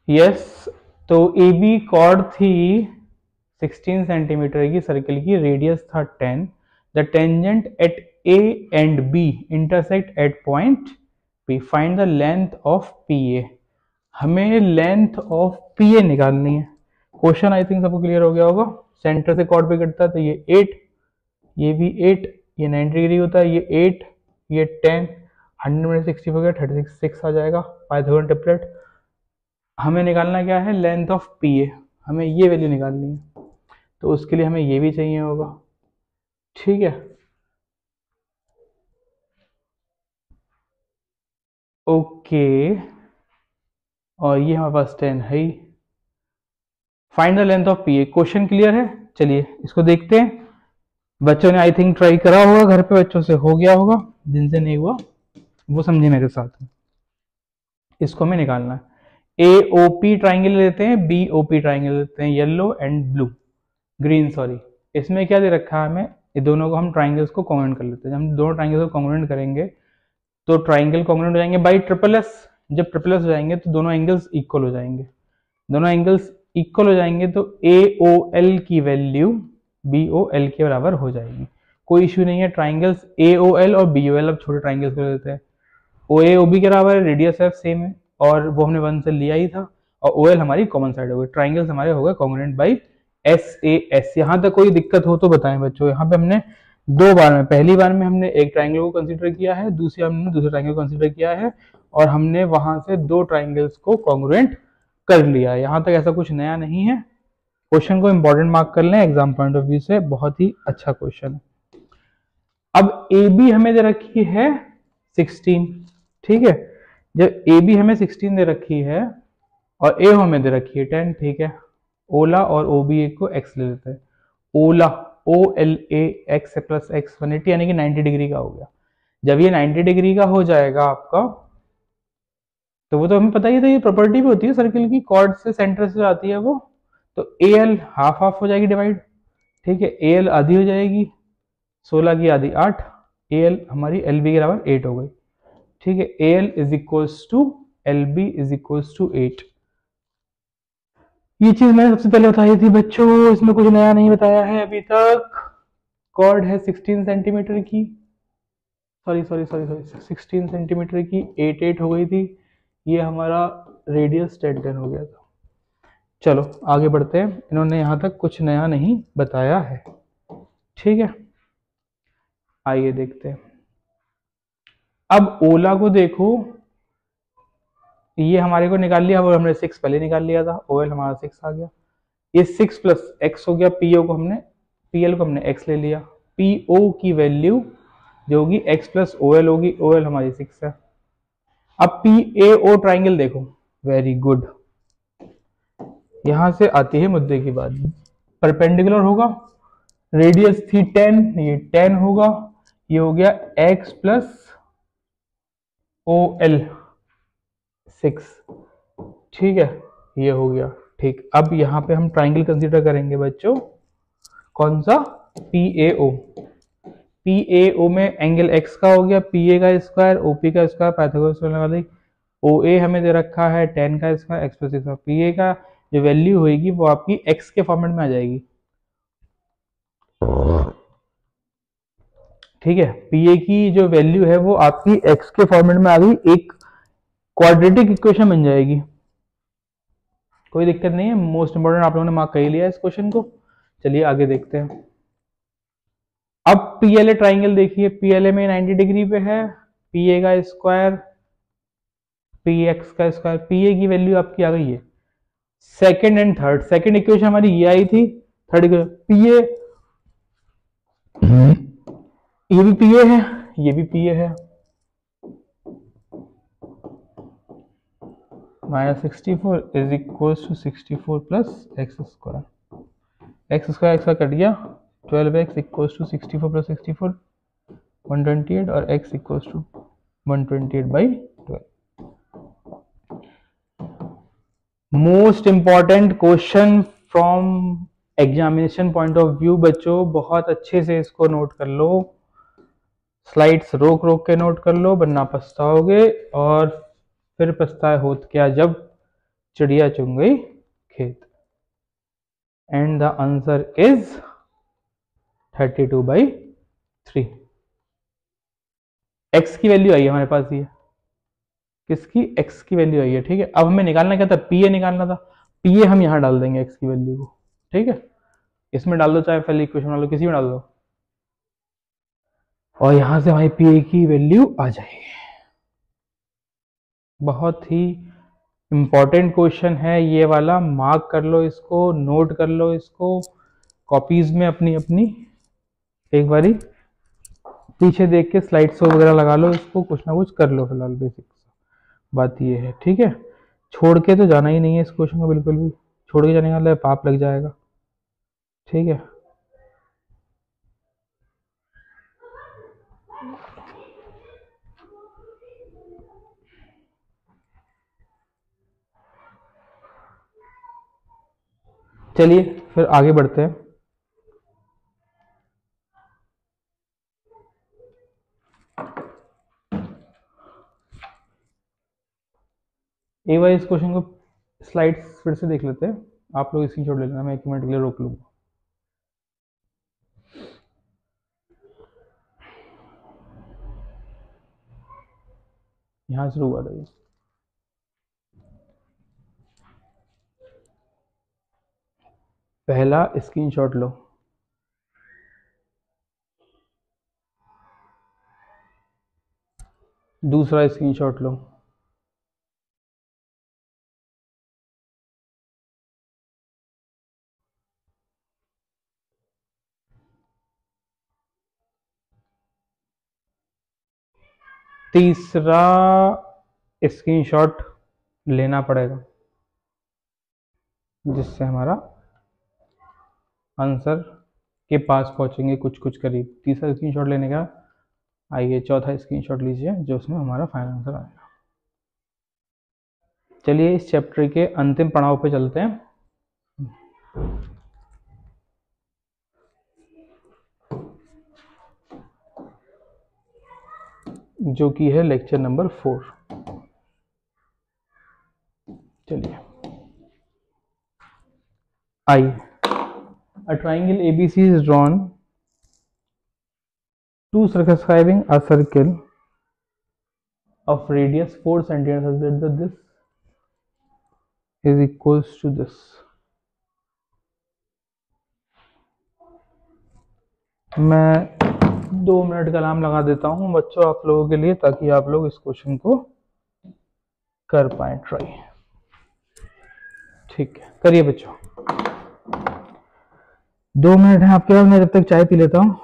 Yes, तो A B cord थी 16 centimetre की, सर्कल की रेडियस था 10। The tangent at A and B intersect at point P, find the length of P A. हमें length of P A निकालनी है। Question I think सबको clear हो गया होगा। सेंटर से कॉर्ड पे कटता है तो ये 8, ये भी 8, ये 90 डिग्री होता है, ये 8, ये 10, 100 में 60 हो गया, 36 आ जाएगा, पाइथागोरन ट्रिपलेट। हमें निकालना क्या है, लेंथ ऑफ पी ए, हमें ये वैल्यू निकालनी है, तो उसके लिए हमें ये भी चाहिए होगा। ठीक है, ओके, और ये हमारे पास 10 है ही। Find the length of P A, question clear है। चलिए इसको देखते हैं। बच्चों ने आई थिंक ट्राई करा होगा घर पे, बच्चों से हो गया होगा, जिनसे नहीं हुआ वो समझे मेरे साथ। इसको हमें निकालना है। ए ओ पी ट्राइंगल लेते हैं, बी ओ पी ट्राइंगल लेते हैं, yellow and blue, green sorry. इसमें क्या दे रखा है हमें, ये दोनों को हम ट्राइंगल्स को कॉन्ग्रुएंट कर लेते हैं। जब हम दोनों ट्राइंगल्स को कॉन्ग्रुएंट करेंगे तो ट्राइंगल कॉन्ग्रुएंट हो जाएंगे बाई ट्रिपल एस। जब ट्रिपल एस हो जाएंगे तो दोनों एंगल्स इक्वल हो जाएंगे। दोनों एंगल्स इक्वल हो जाएंगे तो ए ओ एल की वैल्यू बी ओ एल के बराबर हो जाएगी। कोई इश्यू नहीं है। ट्राइंगल्स ए ओ एल और बी ओ एल, अब छोटे ट्राइंगल्स को लेते हैं। ओ ए ओ बी के बराबर है, रेडियस एफ सेम है, और वो हमने 1 से लिया ही था, और ओ एल हमारी कॉमन साइड हो गई। ट्राइंगल्स हमारे हो गए congruent by S A S. यहाँ तक कोई दिक्कत हो तो बताएं बच्चों। यहाँ पे हमने दो बार में, पहली बार में हमने एक ट्राइंगल को कंसीडर किया है, दूसरी बार हमने दूसरे ट्राइंगल को कंसीडर किया है, और हमने वहां से दो ट्राइंगल्स को कॉन्ग्रुएंट कर लिया है। यहाँ तक ऐसा कुछ नया नहीं है। क्वेश्चन को इंपॉर्टेंट मार्क कर लें एग्जाम पॉइंट ऑफ व्यू से, बहुत ही अच्छा क्वेश्चन है। अब ए बी हमें दे रखी है 16, ठीक है। जब ए बी हमें 16 दे रखी है और ए हमें दे रखी है 10, ठीक है। ओला और ओ बी ए को एक्स ले लेते हैं। OLA O L A x plus x 180 यानी कि 90 डिग्री का हो गया। जब ये 90 डिग्री का हो जाएगा आपका, तो वो तो हमें पता ही था, ये प्रॉपर्टी भी होती है सर्किल की, कॉर्ड से सेंटर से आती है वो। तो ए एल हाफ हाफ हो जाएगी डिवाइड, ठीक है। ए एल आधी हो जाएगी, 16 की आधी 8, ए एल हमारी एल बी के बराबर 8 हो गई, ठीक है। A L is equals to L B is equals to 8। ये चीज मैंने सबसे पहले बताई थी बच्चों, इसमें कुछ नया नहीं बताया है अभी तक। कॉर्ड है 16 सेंटीमीटर की, सॉरी 16 सेंटीमीटर की, 8 हो गई थी। ये हमारा रेडियस 10 हो गया था। चलो आगे बढ़ते हैं, इन्होंने यहाँ तक कुछ नया नहीं बताया है, ठीक है। आइए देखते हैं। अब ओला को देखो, ये हमारे को निकाल लिया, वो हमने 6 पहले निकाल लिया था, ओएल हमारा 6 आ गया। ये 6 प्लस एक्स हो गया, पीओ को हमने, पीएल को हमने एक्स ले लिया। पीओ की वैल्यू जो होगी एक्स प्लस ओएल होगी, ओएल हमारी 6 है। अब पी ए ओ ट्राइंगल देखो, वेरी गुड। यहां से आती है मुद्दे की बात, परपेंडिकुलर होगा, रेडियस थी 10, ये 10 होगा, ये हो गया एक्स प्लस ओ एल 6, ठीक है, ये हो गया, ठीक। अब यहाँ पे हम ट्राइंगल कंसीडर करेंगे बच्चों, कौन सा, P A O. P A ओ में एंगल एक्स का हो गया, पी ए का स्क्वायर, ओपी का स्क्वायर, पाइथागोरस थ्योरम लगा दी। ओ ए हमें दे रखा है 10 का square, x plus 6। P A का जो वैल्यू होगी वो आपकी एक्स के फॉर्मेट में आ जाएगी, ठीक है। पी ए की जो वैल्यू है वो आपकी एक्स के फॉर्मेट में आ गई, एक क्वाड्रेटिक इक्वेशन बन जाएगी। कोई दिक्कत नहीं है, मोस्ट इंपोर्टेंट आप लोगों ने मार्क कर ही लिया इस क्वेश्चन को। चलिए आगे देखते हैं। अब पीएलए ट्राइंगल देखिए, पीएलए में 90 डिग्री पे है, पीए का स्क्वायर, पी एक्स का स्क्वायर, पीए की वैल्यू आपकी आ गई है second and third. Second equation हमारी ये आई थी, थर्ड इक्वेशन पीए, ये भी पीए है, ये भी पीए है, -64 is equal to 64 plus X square. X square cut गया, 12x इक्वल टू 64 प्लस 64 128, और x equal to 128/12। Most important question from examination point of view बच्चों, बहुत अच्छे से इसको नोट कर लो, स्लाइड्स रोक रोक के नोट कर लो, वरना पछताओगे। और फिर पछताए होत क्या, जब चिड़िया चुन गई खेत। And the answer is 32/3। X की वैल्यू आई है हमारे पास, ये किसकी, एक्स की वैल्यू आई है। ठीक है, अब हमें निकालना क्या था, पी ए निकालना था। पी ए हम यहां डाल देंगे एक्स की वैल्यू को। ठीक है, इसमें डाल दो, चाहे पहले इक्वेशन डाल दो, किसी में डाल दो, और यहां से हमारी पी ए की वैल्यू आ जाएगी। बहुत ही इंपॉर्टेंट क्वेश्चन है ये वाला, मार्क कर लो इसको, नोट कर लो इसको कॉपीज में अपनी अपनी, एक बारी पीछे देख के स्लाइड्स वगैरह लगा लो, इसको कुछ ना कुछ कर लो फिलहाल। बेसिक बात ये है। ठीक है, छोड़ के तो जाना ही नहीं है इस क्वेश्चन को बिल्कुल भी, छोड़ के जाने वाला है पाप लग जाएगा। ठीक है, चलिए फिर आगे बढ़ते हैं। एक बार इस क्वेश्चन को स्लाइड्स फिर से देख लेते हैं, आप लोग इसकी छोड़ ले लेना, मैं 1 मिनट के लिए रोक लूंगा। यहां से हुआ था ये, पहला स्क्रीनशॉट लो, दूसरा स्क्रीनशॉट लो, तीसरा स्क्रीनशॉट लेना पड़ेगा जिससे हमारा आंसर के पास पहुंचेंगे कुछ कुछ करीब। तीसरा स्क्रीनशॉट लेने का, आइए चौथा स्क्रीनशॉट लीजिए जो उसमें हमारा फाइनल आंसर आएगा। चलिए इस चैप्टर के अंतिम पड़ाव पे चलते हैं, जो कि है लेक्चर नंबर 4। चलिए, I a triangle ABC is drawn to circumscribing a circle of radius 4 centimeters that this is equals to this। मैं 2 मिनट का अलार्म लगा देता हूं बच्चों आप लोगों के लिए, ताकि आप लोग इस क्वेश्चन को कर पाए ट्राई। ठीक है, करिए बच्चों, 2 मिनट है आपके पास, मैं जब तक चाय पी लेता हूं।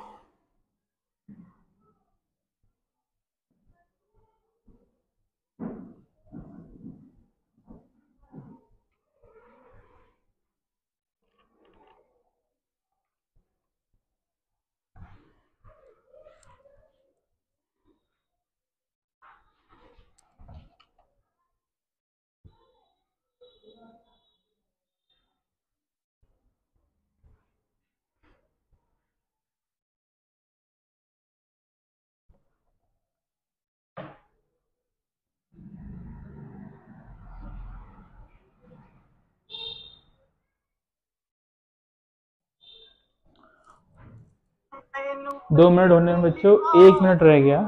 दो मिनट होने में बच्चों 1 मिनट रह गया,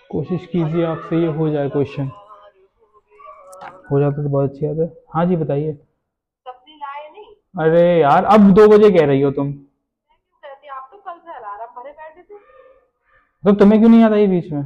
कोशिश कीजिए आपसे ये हो जाए, क्वेश्चन हो जाता तो बहुत अच्छी बात है। हाँ जी बताइए। सब्जी लाए नहीं? अरे यार अब 2 बजे कह रही हो तुम, आप तो कल से अलार्म भरे बैठे थे, तो तुम्हें क्यों नहीं याद आई बीच में?